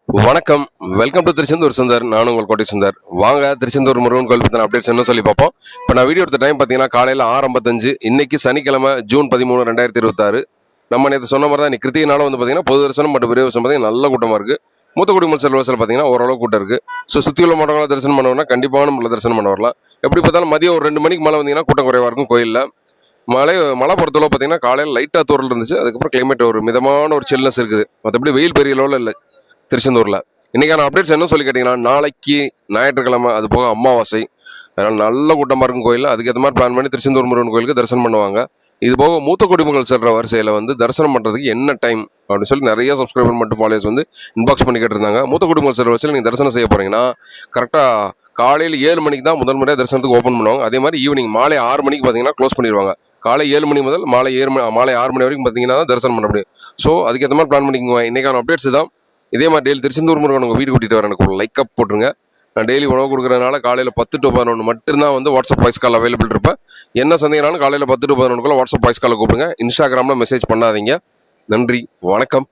வணக்கம். Welcome to Tiruchendur Sundar. நான் உங்கள் கோட்டை சுந்தர். வாங்க திருச்செந்தூர் முருகன் கோயில் பற்றின அப்டேட்ஸ் என்ன சொல்லி பார்ப்போம். இப்போ நான் வீடியோ எடுத்த டைம் பார்த்தீங்கன்னா காலையில் 6:55. இன்னைக்கு சனிக்கிழமை ஜூன் 13, 2026. நம்ம நேற்று சொன்ன மாதிரி தான் இன்னைக்கு கிருத்திகனால வந்து பார்த்தீங்கன்னா பொது தரிசனம் மற்றும் விரைவு தரிசனம் பார்த்தீங்கன்னா நல்ல கூட்டமாக இருக்குது. மூத்தக்குடி மல் செல்வசல் பார்த்தீங்கன்னா ஓரளவு கூட்டம் இருக்குது. ஸோ சுற்றியுள்ள மண்டபங்களை தரிசனம் பண்ணுவோம்னா கண்டிப்பாக நம்மள தரிசனம் பண்ண வரலாம். எப்படி பார்த்தாலும் மதியம் ஒரு 2 மணிக்கு மேலே வந்தீங்கன்னா கூட்டம் குறைவாக இருக்கும் கோயிலில். மழை பொறுத்தளவு பார்த்தீங்கன்னா காலையில் லைட்டாக தூரல் இருந்துச்சு. அதுக்கப்புறம் கிளைமேட் ஒரு மிதமான ஒரு சில்னஸ் இருக்குது. மற்றபடி வெயில் பெரிய அளவில் இல்லை திருச்செந்தூரில். இன்றைக்கான அப்டேட்ஸ் என்ன சொல்லி கேட்டிங்கன்னா, நாளைக்கு ஞாயிற்றுக்கிழமை, அது போக அமாவாசை, அதனால் நல்ல கூட்டமாக இருக்கும் கோயில். அதுக்கேற்ற மாதிரி பிளான் பண்ணி திருச்செந்தூர் முருகன் கோயிலுக்கு தரிசனம் பண்ணுவாங்க. இது போக மூத்த குடிமக்கள் செல்கிற வரிசையில் வந்து தரிசனம் பண்ணுறதுக்கு என்ன டைம் அப்படின்னு சொல்லி நிறைய சப்ஸ்கிரைபர் மட்டும் ஃபாலோவர்ஸ் வந்து இன்பாக்ஸ் பண்ணி கேட்டிருந்தாங்க. மூத்த குடிமக்கள் செல்கிற வரிசையில் நீங்கள் தரிசனம் செய்ய போகிறீங்கன்னா கரெக்டாக காலையில் 7 மணிக்கு தான் முதல் முறையாக தரிசனத்துக்கு ஓப்பன் பண்ணுவாங்க. அதே மாதிரி ஈவினிங் மாலை 6 மணிக்கு பார்த்தீங்கன்னா க்ளோஸ் பண்ணிடுவாங்க. காலை 7 மணி முதல் மாலை 6 மணி வரைக்கும் பார்த்தீங்கன்னா தான் தரிசனம் பண்ண முடியும். ஸோ அதுக்கேற்ற மாதிரி பிளான் பண்ணிக்குங்க. இன்றைக்கான அப்டேட்ஸ் தான். இதே மாதிரி டெய்லி திருச்செந்தூர் முருகன் உங்கள் வீடு கூட்டிகிட்டு வர எனக்கு ஒரு லைக் அப் போட்டுருங்க. நான் டெய்லி உணவு கொடுக்குறதுனால காலையில் 10 to 11 மட்டும்தான் வந்து வாட்ஸ்அப் வாய்ஸ் கால் அவைலபிள் இருப்பேன். என்ன சந்தேகம்னாலும் காலையில் 10 to 11 வாட்ஸ்அப் வாய்ஸ் காலை கூப்பிடுங்க. இன்ஸ்டாகிராமில் மெசேஜ் பண்ணாதீங்க. நன்றி, வணக்கம்.